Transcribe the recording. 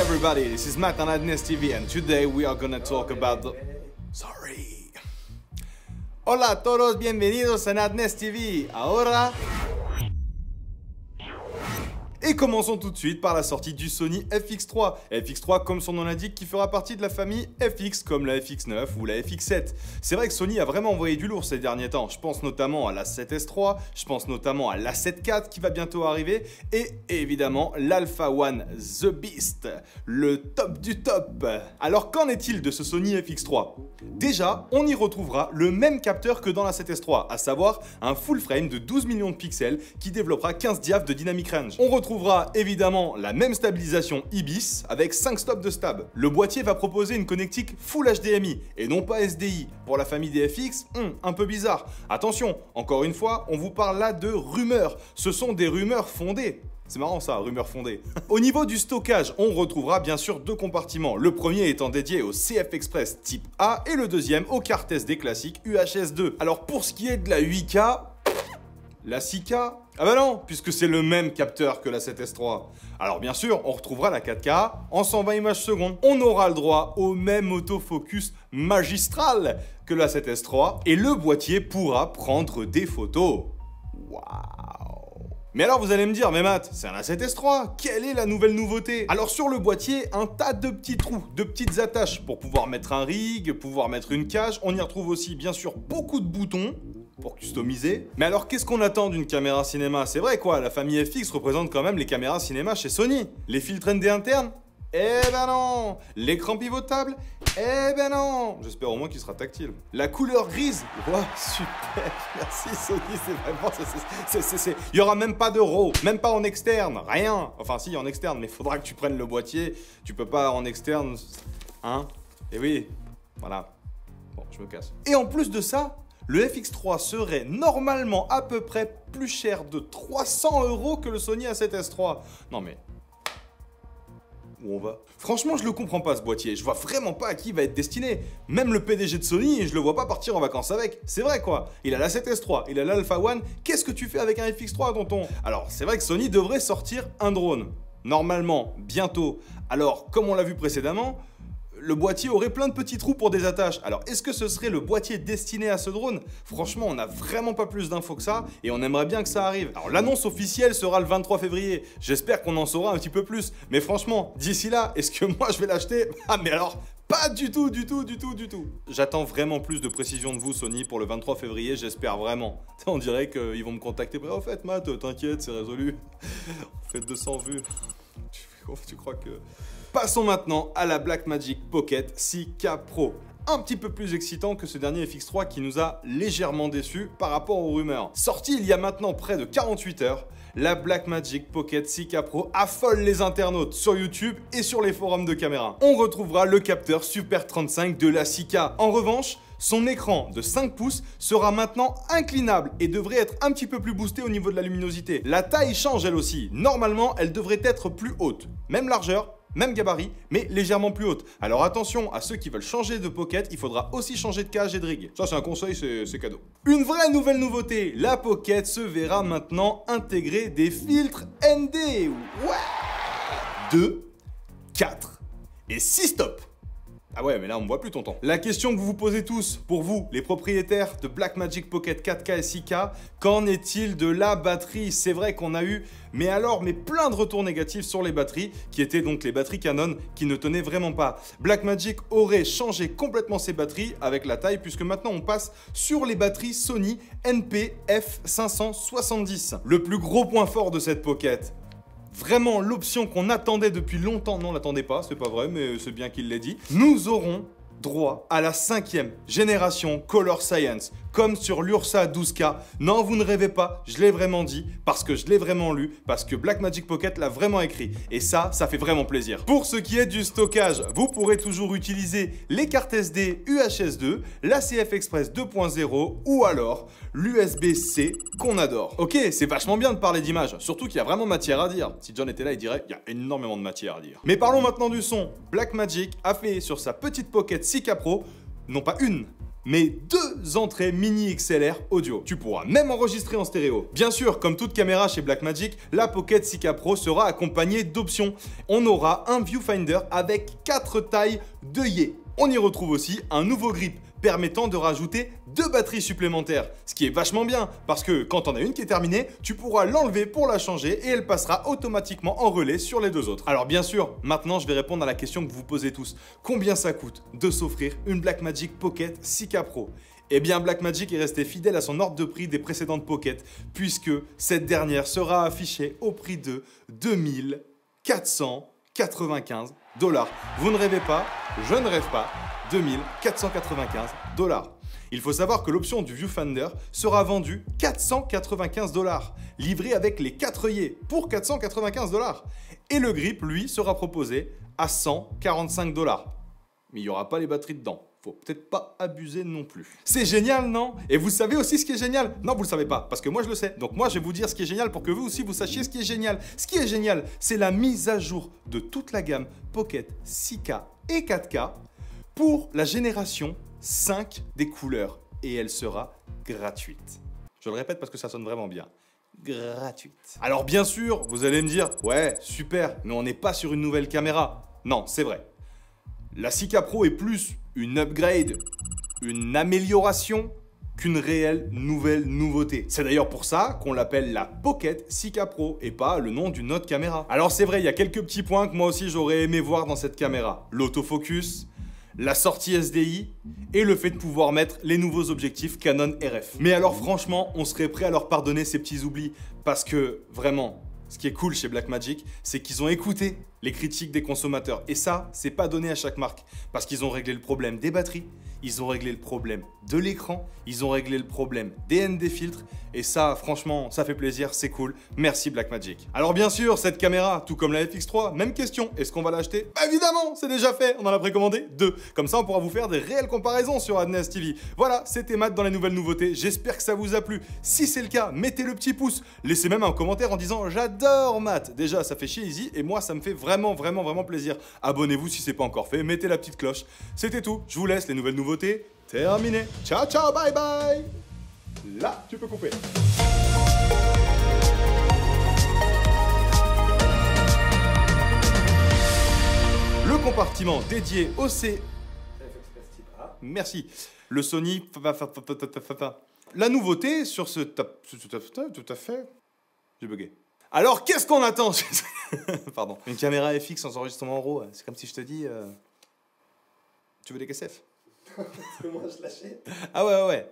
everybody, this is Matt on Adness TV and today we are gonna talk about the... Sorry. Hola a todos, bienvenidos a Adness TV. Ahora... Et commençons tout de suite par la sortie du Sony FX3. FX3, comme son nom l'indique, qui fera partie de la famille FX, comme la FX9 ou la FX7. C'est vrai que Sony a vraiment envoyé du lourd ces derniers temps. Je pense notamment à la 7S3, je pense notamment à la 7 IV qui va bientôt arriver, et évidemment l'Alpha One The Beast, le top du top. Alors qu'en est-il de ce Sony FX3? Déjà, on y retrouvera le même capteur que dans la 7S3, à savoir un full frame de 12 millions de pixels qui développera 15 diaph de dynamic range. On retrouvera évidemment la même stabilisation IBIS avec 5 stops de stab. Le boîtier va proposer une connectique Full HDMI et non pas SDI. Pour la famille des FX, un peu bizarre. Attention, encore une fois, on vous parle là de rumeurs. Ce sont des rumeurs fondées. C'est marrant ça, rumeur fondée. Au niveau du stockage, on retrouvera bien sûr deux compartiments. Le premier étant dédié au CF Express type A et le deuxième aux cartes SD classiques UHS 2. Alors pour ce qui est de la 8K, la 6K, ah bah non, puisque c'est le même capteur que la 7S3. Alors bien sûr, on retrouvera la 4K en 120 images secondes. On aura le droit au même autofocus magistral que la 7S3 et le boîtier pourra prendre des photos. Waouh! Mais alors vous allez me dire, mais Matt, c'est un A7S3, quelle est la nouvelle nouveauté? Alors sur le boîtier, un tas de petits trous, de petites attaches pour pouvoir mettre un rig, pouvoir mettre une cage. On y retrouve aussi bien sûr beaucoup de boutons pour customiser. Mais alors qu'est-ce qu'on attend d'une caméra cinéma? C'est vrai quoi, la famille FX représente quand même les caméras cinéma chez Sony. Les filtres ND internes? Eh ben non! L'écran pivotable? Eh ben non! J'espère au moins qu'il sera tactile. La couleur grise? Wow, super! Merci Sony, c'est vraiment... Il y aura même pas de RAW, même pas en externe, rien! Enfin si, en externe, mais il faudra que tu prennes le boîtier. Tu peux pas en externe... Hein? Et oui, voilà. Bon, je me casse. Et en plus de ça, le FX3 serait normalement à peu près plus cher de 300 € que le Sony A7S3. Non mais... Où on va? Franchement, je le comprends pas ce boîtier. Je vois vraiment pas à qui il va être destiné. Même le PDG de Sony, je le vois pas partir en vacances avec. C'est vrai quoi. Il a la 7S3, il a l'Alpha One. Qu'est-ce que tu fais avec un FX3, tonton? Alors, c'est vrai que Sony devrait sortir un drone. Normalement, bientôt. Alors, comme on l'a vu précédemment, le boîtier aurait plein de petits trous pour des attaches. Alors, est-ce que ce serait le boîtier destiné à ce drone? Franchement, on n'a vraiment pas plus d'infos que ça et on aimerait bien que ça arrive. Alors, l'annonce officielle sera le 23 février. J'espère qu'on en saura un petit peu plus. Mais franchement, d'ici là, est-ce que moi je vais l'acheter? Ah, mais alors, pas du tout, du tout. J'attends vraiment plus de précision de vous, Sony, pour le 23 février. J'espère vraiment. On dirait qu'ils vont me contacter. En fait, Matt, t'inquiète, c'est résolu. On fait 200 vues. Tu crois que... Passons maintenant à la Blackmagic Pocket 6K Pro. Un petit peu plus excitant que ce dernier FX3 qui nous a légèrement déçus par rapport aux rumeurs. Sorti il y a maintenant près de 48 heures, la Blackmagic Pocket 6K Pro affole les internautes sur YouTube et sur les forums de caméra. On retrouvera le capteur Super 35 de la 6K. En revanche, son écran de 5 pouces sera maintenant inclinable et devrait être un petit peu plus boosté au niveau de la luminosité. La taille change elle aussi. Normalement, elle devrait être plus haute. Même largeur, même gabarit, mais légèrement plus haute. Alors attention à ceux qui veulent changer de pocket, il faudra aussi changer de cage et de rig. Ça c'est un conseil, c'est cadeau. Une vraie nouvelle nouveauté, la Pocket se verra maintenant intégrer des filtres ND. Ouais. 2, 4 et 6 stops. Ah ouais, mais là on me voit plus tonton. La question que vous vous posez tous, pour vous, les propriétaires de Blackmagic Pocket 4K et 6K, qu'en est-il de la batterie? C'est vrai qu'on a eu, mais plein de retours négatifs sur les batteries, qui étaient donc les batteries Canon, qui ne tenaient vraiment pas. Blackmagic aurait changé complètement ses batteries avec la taille, puisque maintenant on passe sur les batteries Sony NP-F570. Le plus gros point fort de cette Pocket, vraiment l'option qu'on attendait depuis longtemps, non, on l'attendait pas, c'est pas vrai, mais c'est bien qu'il l'ait dit. Nous aurons droit à la 5e génération Color Science, comme sur l'Ursa 12K. Non, vous ne rêvez pas, je l'ai vraiment dit, parce que je l'ai vraiment lu, parce que Blackmagic Pocket l'a vraiment écrit. Et ça fait vraiment plaisir. Pour ce qui est du stockage, vous pourrez toujours utiliser les cartes SD UHS 2, la CF Express 2.0 ou alors l'USB-C qu'on adore. Ok, c'est vachement bien de parler d'image, surtout qu'il y a vraiment matière à dire. Si John était là, il dirait qu'il y a énormément de matière à dire. Mais parlons maintenant du son. Blackmagic a fait sur sa petite Pocket 6K Pro, non pas une, mais 2 entrées mini XLR audio. Tu pourras même enregistrer en stéréo. Bien sûr, comme toute caméra chez Blackmagic, la Pocket 6K Pro sera accompagnée d'options. On aura un viewfinder avec 4 tailles d'œillet. On y retrouve aussi un nouveau grip permettant de rajouter 2 batteries supplémentaires. Ce qui est vachement bien, parce que quand on a une qui est terminée, tu pourras l'enlever pour la changer et elle passera automatiquement en relais sur les 2 autres. Alors bien sûr, maintenant je vais répondre à la question que vous posez tous. Combien ça coûte de s'offrir une Blackmagic Pocket 6K Pro ? Eh bien Blackmagic est resté fidèle à son ordre de prix des précédentes Pocket, puisque cette dernière sera affichée au prix de 2495 $. Vous ne rêvez pas, je ne rêve pas. 2495 $. Il faut savoir que l'option du viewfinder sera vendue 495 $, livré avec les 4 œillets pour 495 $. Et le grip, lui, sera proposé à 145 $. Mais il n'y aura pas les batteries dedans. Faut peut-être pas abuser non plus. C'est génial, non? Et vous savez aussi ce qui est génial? Non, vous le savez pas, parce que moi je le sais. Donc moi je vais vous dire ce qui est génial pour que vous aussi vous sachiez ce qui est génial. Ce qui est génial, c'est la mise à jour de toute la gamme Pocket 6K et 4K pour la génération 5 des couleurs. Et elle sera gratuite. Je le répète parce que ça sonne vraiment bien. Gratuite. Alors bien sûr, vous allez me dire, ouais, super, mais on n'est pas sur une nouvelle caméra. Non, c'est vrai. La 6K Pro est plus une upgrade, une amélioration qu'une réelle nouvelle nouveauté. C'est d'ailleurs pour ça qu'on l'appelle la Pocket 6K Pro et pas le nom d'une autre caméra. Alors c'est vrai, il y a quelques petits points que moi aussi j'aurais aimé voir dans cette caméra. L'autofocus, la sortie SDI et le fait de pouvoir mettre les nouveaux objectifs Canon RF. Mais alors franchement, on serait prêt à leur pardonner ces petits oublis parce que vraiment, ce qui est cool chez Blackmagic, c'est qu'ils ont écouté les critiques des consommateurs. Et ça, c'est pas donné à chaque marque. Parce qu'ils ont réglé le problème des batteries, ils ont réglé le problème de l'écran, ils ont réglé le problème des ND filtres. Et ça, franchement, ça fait plaisir, c'est cool. Merci Blackmagic. Alors bien sûr, cette caméra, tout comme la FX3, même question, est-ce qu'on va l'acheter? Bah, évidemment, c'est déjà fait, on en a précommandé 2. Comme ça, on pourra vous faire des réelles comparaisons sur Adness TV. Voilà, c'était Matt dans les nouvelles nouveautés. J'espère que ça vous a plu. Si c'est le cas, mettez le petit pouce. Laissez même un commentaire en disant j'adore Matt. Déjà, ça fait chier Easy et moi, ça me fait vraiment plaisir. Abonnez-vous si c'est pas encore fait, mettez la petite cloche. C'était tout, je vous laisse, les nouvelles nouveautés, terminé. Ciao, ciao, bye bye. Là, tu peux couper. Le compartiment dédié au C... Merci. Le Sony... La nouveauté sur ce... Tout à fait. J'ai bugué. Alors, qu'est-ce qu'on attend? Pardon. Une caméra FX sans enregistrement en RAW, c'est comme si je te dis... Tu veux des KSF? Parce que moi je l'achète. Ah ouais.